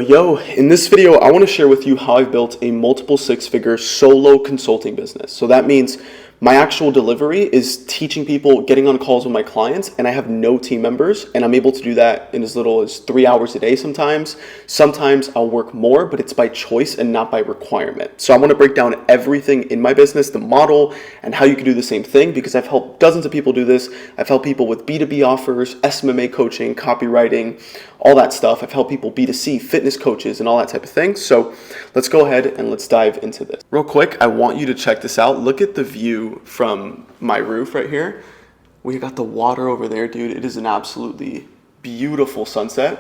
Yo, in this video, I want to share with you how I've built a multiple six-figure solo consulting business. So that means my actual delivery is teaching people, getting on calls with my clients, and I have no team members, and I'm able to do that in as little as 3 hours a day sometimes. Sometimes I'll work more, but it's by choice and not by requirement. So I want to break down everything in my business, the model, and how you can do the same thing, because I've helped dozens of people do this. I've helped people with B2B offers, SMMA coaching, copywriting, all that stuff. I've helped people B2C, fitness coaches, and all that type of thing. So let's go ahead and let's dive into this. Real quick, I want you to check this out. Look at the view from my roof right here. We got the water over there, dude. It is an absolutely beautiful sunset.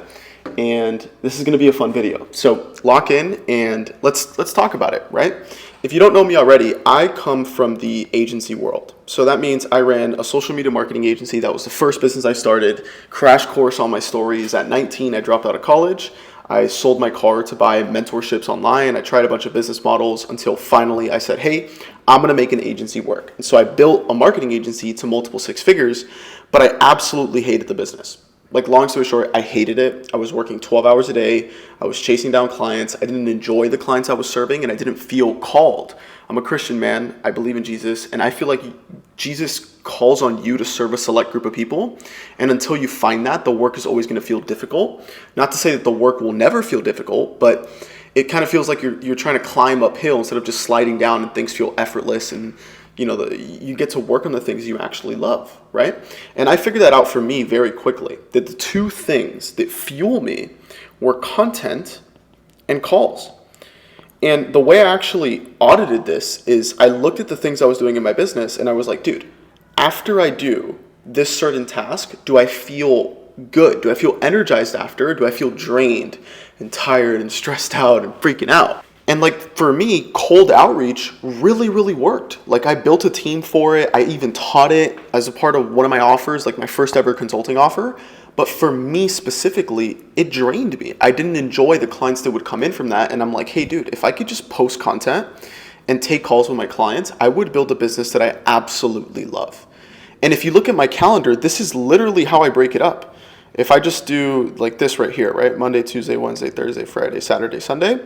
And this is gonna be a fun video. So lock in and let's talk about it, right? If you don't know me already, I come from the agency world. So that means I ran a social media marketing agency. That was the first business I started. Crash course on my stories. At 19, I dropped out of college. I sold my car to buy mentorships online. I tried a bunch of business models until finally I said, hey, I'm gonna make an agency work. And so I built a marketing agency to multiple six figures, but I absolutely hated the business. Like, long story short, I hated it. I was working 12 hours a day. I was chasing down clients. I didn't enjoy the clients I was serving, and I didn't feel called. I'm a Christian man. I believe in Jesus, and I feel like Jesus calls on you to serve a select group of people. And until you find that, the work is always going to feel difficult. Not to say that the work will never feel difficult, but it kind of feels like you're trying to climb uphill instead of just sliding down, and things feel effortless, and you get to work on the things you actually love, right? And I figured that out for me very quickly, that the two things that fuel me were content and calls. And the way I actually audited this is I looked at the things I was doing in my business and I was like, dude, after I do this certain task, do I feel good? Do I feel energized after? Do I feel drained and tired and stressed out and freaking out? And like, for me, cold outreach really worked. Like, I built a team for it. I even taught it as a part of one of my offers, like my first ever consulting offer. But for me specifically, it drained me. I didn't enjoy the clients that would come in from that. And I'm like, hey dude, if I could just post content and take calls with my clients, I would build a business that I absolutely love. And if you look at my calendar, this is literally how I break it up. If I just do like this right here, right? Monday, Tuesday, Wednesday, Thursday, Friday, Saturday, Sunday.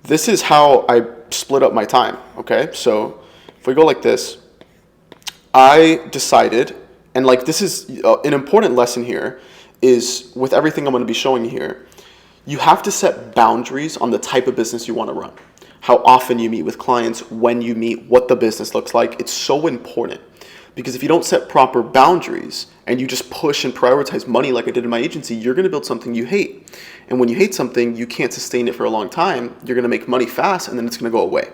This is how I split up my time, okay? So if we go like this, I decided, and like, this is an important lesson here, is with everything I'm gonna be showing you here, you have to set boundaries on the type of business you wanna run. How often you meet with clients, when you meet, what the business looks like. It's so important. Because if you don't set proper boundaries and you just push and prioritize money like I did in my agency, you're going to build something you hate. And when you hate something, you can't sustain it for a long time. You're going to make money fast and then it's going to go away.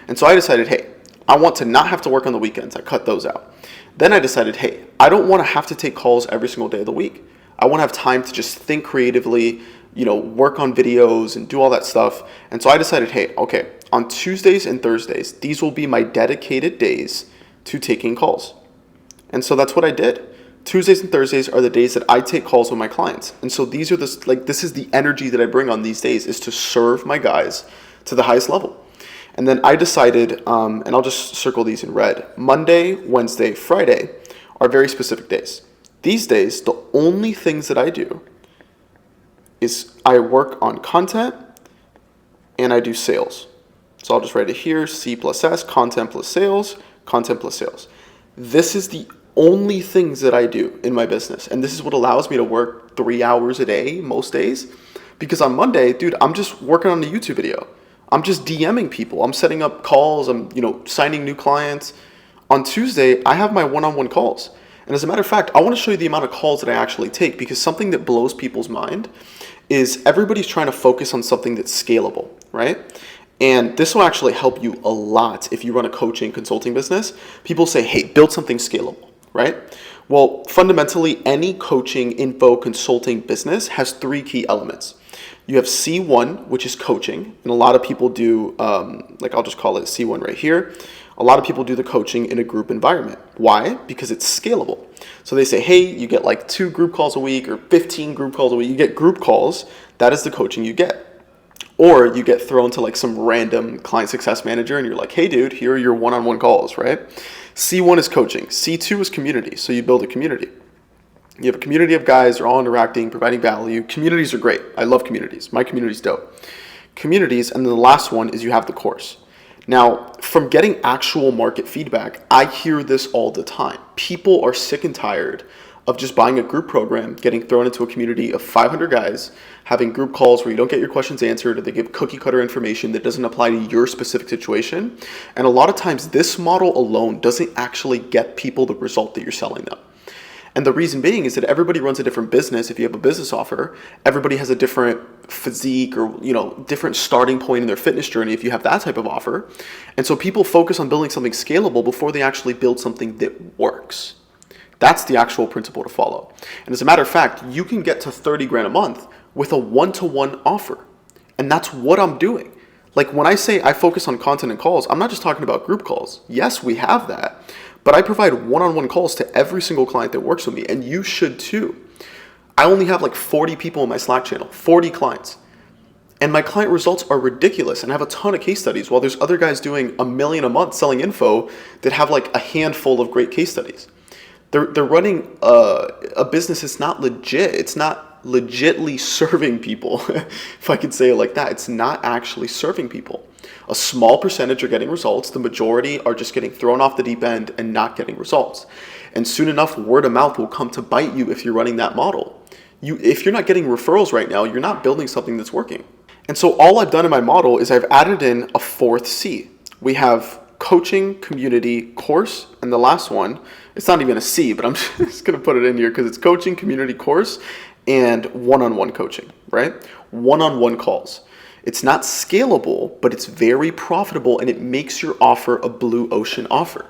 And so I decided, hey, I want to not have to work on the weekends. I cut those out. Then I decided, hey, I don't want to have to take calls every single day of the week. I want to have time to just think creatively, work on videos and do all that stuff. And so I decided, hey, okay, on Tuesdays and Thursdays, these will be my dedicated days to taking calls. And so that's what I did. Tuesdays and Thursdays are the days that I take calls with my clients. And so these are this is the energy that I bring on these days, is to serve my guys to the highest level. And then I decided, and I'll just circle these in red, Monday, Wednesday, Friday are very specific days. These days, the only things that I do is I work on content and I do sales. So I'll just write it here, C plus S, content plus sales, content plus sales. This is the only things that I do in my business. And this is what allows me to work 3 hours a day most days. Because on Monday, dude, I'm just working on a YouTube video. I'm just DMing people. I'm setting up calls. I'm, signing new clients. On Tuesday, I have my one-on-one calls. And as a matter of fact, I want to show you the amount of calls that I actually take, because something that blows people's mind is everybody's trying to focus on something that's scalable, right? And this will actually help you a lot if you run a coaching consulting business. People say, hey, build something scalable, right? Well, fundamentally, any coaching, info, consulting business has 3 key elements. You have C1, which is coaching. And a lot of people do, I'll just call it C1 right here. A lot of people do the coaching in a group environment. Why? Because it's scalable. So they say, hey, you get like 2 group calls a week or 15 group calls a week. You get group calls. That is the coaching you get. Or you get thrown to like some random client success manager and you're like, hey dude, here are your one-on-one calls, right? C1 is coaching. C2 is community. So you build a community. You have a community of guys, they're all interacting, providing value. Communities are great. I love communities. My community's dope. Communities, and then the last one is you have the course. Now, from getting actual market feedback, I hear this all the time. People are sick and tired of just buying a group program, getting thrown into a community of 500 guys, having group calls where you don't get your questions answered, or they give cookie cutter information that doesn't apply to your specific situation. And a lot of times this model alone doesn't actually get people the result that you're selling them. And the reason being is that everybody runs a different business. If you have a business offer, everybody has a different physique or, different starting point in their fitness journey if you have that type of offer. And so people focus on building something scalable before they actually build something that works. That's the actual principle to follow. And as a matter of fact, you can get to 30 grand a month with a one-to-one offer. And that's what I'm doing. Like when I say I focus on content and calls, I'm not just talking about group calls. Yes, we have that. But I provide one-on-one calls to every single client that works with me, and you should too. I only have like 40 people in my Slack channel, 40 clients. And my client results are ridiculous, and I have a ton of case studies, while there's other guys doing $1 million a month selling info that have like a handful of great case studies. They're running a business that's not legit. It's not legitly serving people, if I could say it like that. It's not actually serving people. A small percentage are getting results. The majority are just getting thrown off the deep end and not getting results. And soon enough, word of mouth will come to bite you if you're running that model. If you're not getting referrals right now, you're not building something that's working. And so all I've done in my model is I've added in a fourth C. We have coaching, community, course, and the last one, it's not even a C, but I'm just going to put it in here because it's coaching, community, course, and one-on-one coaching, right? One-on-one calls. It's not scalable, but it's very profitable, and it makes your offer a blue ocean offer.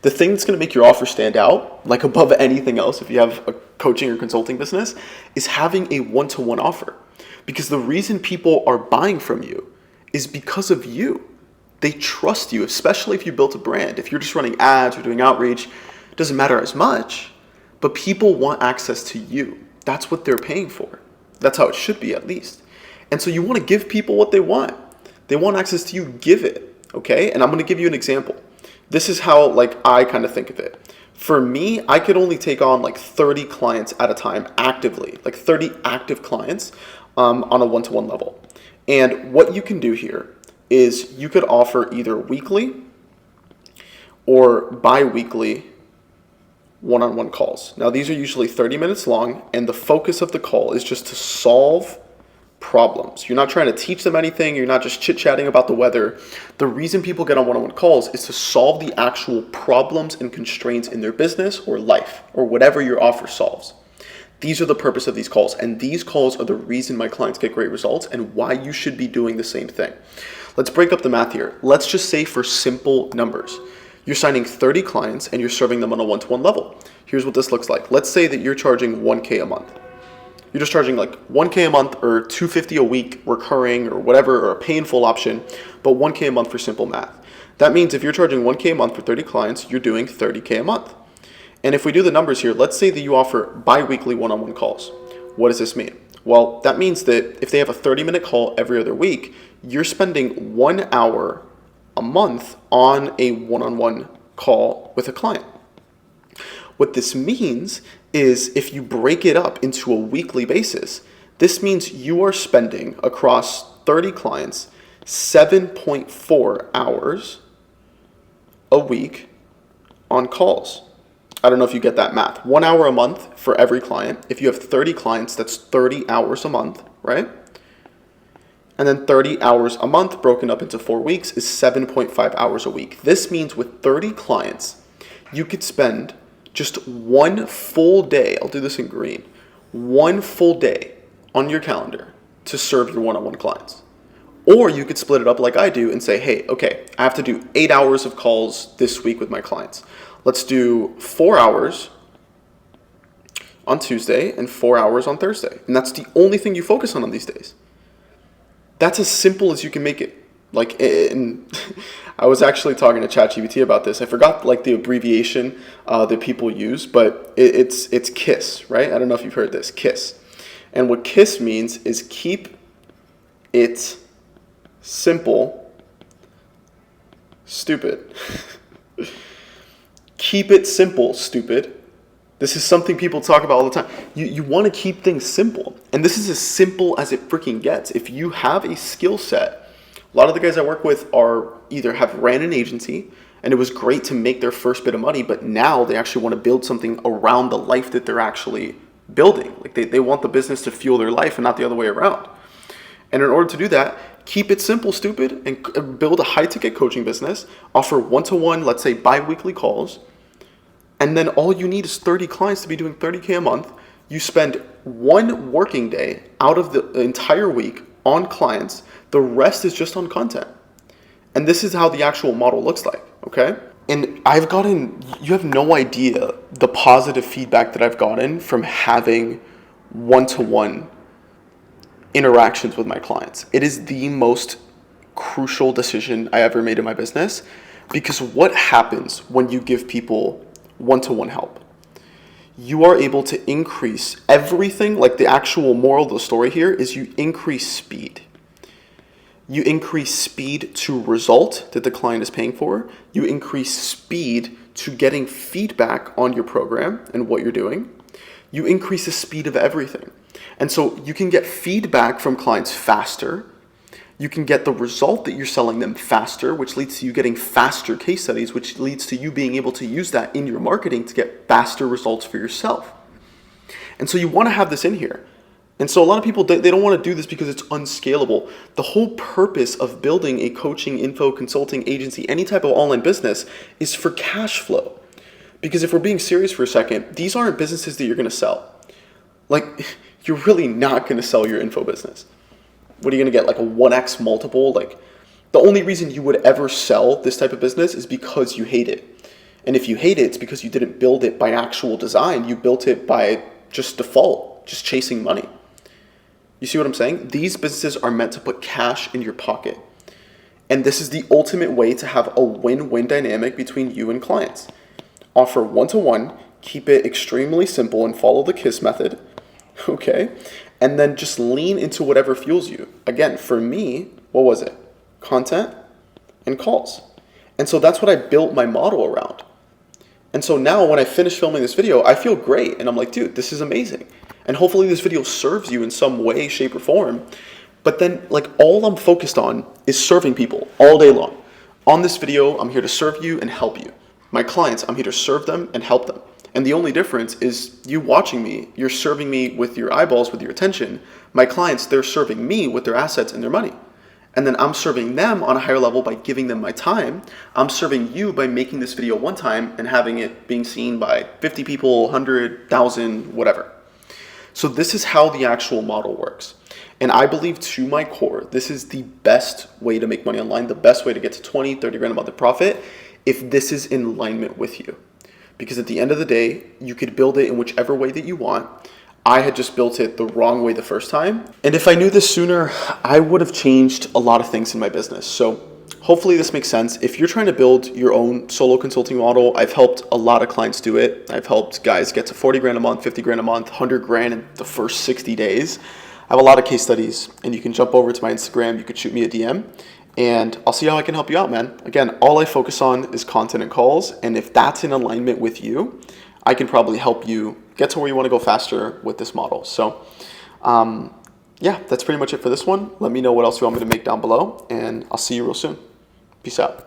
The thing that's going to make your offer stand out, like above anything else, if you have a coaching or consulting business, is having a one-to-one offer. Because the reason people are buying from you is because of you. They trust you, especially if you built a brand. If you're just running ads or doing outreach, it doesn't matter as much, but people want access to you. That's what they're paying for. That's how it should be, at least. And so you want to give people what they want. They want access to you, give it, okay? And I'm going to give you an example. This is how I kind of think of it. For me, I could only take on 30 clients at a time actively, 30 active clients on a one-to-one level. And what you can do here is you could offer either weekly or bi-weekly one-on-one calls. Now, these are usually 30 minutes long, and the focus of the call is just to solve problems. You're not trying to teach them anything. You're not just chit-chatting about the weather. The reason people get on one-on-one calls is to solve the actual problems and constraints in their business or life or whatever your offer solves. These are the purpose of these calls, and these calls are the reason my clients get great results and why you should be doing the same thing. Let's break up the math here. Let's just say for simple numbers, you're signing 30 clients and you're serving them on a one-to-one level. Here's what this looks like. Let's say that you're charging 1K a month. You're just charging 1K a month or $250 a week recurring or whatever, or a painful option, but 1K a month for simple math. That means if you're charging 1K a month for 30 clients, you're doing 30K a month. And if we do the numbers here, let's say that you offer bi-weekly one-on-one calls. What does this mean? Well, that means that if they have a 30-minute call every other week, you're spending 1 hour a month on a one-on-one call with a client. What this means is if you break it up into a weekly basis, this means you are spending across 30 clients 7.4 hours a week on calls. I don't know if you get that math. 1 hour a month for every client. If you have 30 clients, that's 30 hours a month, right? And then 30 hours a month broken up into 4 weeks is 7.5 hours a week. This means with 30 clients, you could spend just one full day, I'll do this in green, one full day on your calendar to serve your one-on-one clients. Or you could split it up like I do and say, hey, okay, I have to do 8 hours of calls this week with my clients. Let's do 4 hours on Tuesday and 4 hours on Thursday. And that's the only thing you focus on these days. That's as simple as you can make it. I was actually talking to ChatGPT about this. I forgot the abbreviation that people use, but it's KISS, right? I don't know if you've heard this, KISS. And what KISS means is keep it simple, stupid. Keep it simple, stupid. This is something people talk about all the time. You want to keep things simple. And this is as simple as it freaking gets. If you have a skill set, a lot of the guys I work with are either have ran an agency and it was great to make their first bit of money, but now they actually want to build something around the life that they're actually building. Like they want the business to fuel their life and not the other way around. And in order to do that, keep it simple, stupid, and build a high-ticket coaching business, offer one-to-one, let's say bi-weekly calls, and then all you need is 30 clients to be doing 30K a month. You spend one working day out of the entire week on clients. The rest is just on content. And this is how the actual model looks like, okay? And you have no idea the positive feedback that I've gotten from having one-to-one interactions with my clients. It is the most crucial decision I ever made in my business, because what happens when you give people one-to-one help? You are able to increase everything. Like, the actual moral of the story here is you increase speed. You increase speed to result that the client is paying for. You increase speed to getting feedback on your program and what you're doing. You increase the speed of everything. And so you can get feedback from clients faster. You can get the result that you're selling them faster, which leads to you getting faster case studies, which leads to you being able to use that in your marketing to get faster results for yourself. And so you want to have this in here. And so a lot of people, they don't want to do this because it's unscalable. The whole purpose of building a coaching, info, consulting agency, any type of online business, is for cash flow. Because if we're being serious for a second, these aren't businesses that you're going to sell. Like, you're really not going to sell your info business. What are you going to get, like a 1x multiple? Like, the only reason you would ever sell this type of business is because you hate it. And if you hate it, it's because you didn't build it by actual design. You built it by just default, just chasing money. You see what I'm saying? These businesses are meant to put cash in your pocket. And this is the ultimate way to have a win-win dynamic between you and clients. Offer one-to-one, keep it extremely simple, and follow the KISS method, okay? And then just lean into whatever fuels you. Again, for me, what was it? Content and calls. And so that's what I built my model around. And so now when I finish filming this video, I feel great. And I'm like, dude, this is amazing. And hopefully this video serves you in some way, shape, or form. But then, like, all I'm focused on is serving people all day long. On this video, I'm here to serve you and help you. My clients, I'm here to serve them and help them. And the only difference is you watching me, you're serving me with your eyeballs, with your attention. My clients, they're serving me with their assets and their money. And then I'm serving them on a higher level by giving them my time. I'm serving you by making this video one time and having it being seen by 50 people, 100, 1,000, whatever. So this is how the actual model works. And I believe, to my core, this is the best way to make money online, the best way to get to 20, 30 grand a month of profit, if this is in alignment with you. Because at the end of the day, you could build it in whichever way that you want. I had just built it the wrong way the first time. And if I knew this sooner, I would have changed a lot of things in my business. So hopefully this makes sense. If you're trying to build your own solo consulting model, I've helped a lot of clients do it. I've helped guys get to 40 grand a month, 50 grand a month, 100 grand in the first 60 days. I have a lot of case studies, and you can jump over to my Instagram. You could shoot me a DM, and I'll see how I can help you out, man. Again, all I focus on is content and calls, and if that's in alignment with you, I can probably help you get to where you want to go faster with this model. So, yeah, that's pretty much it for this one. Let me know what else you want me to make down below, and I'll see you real soon. Peace out.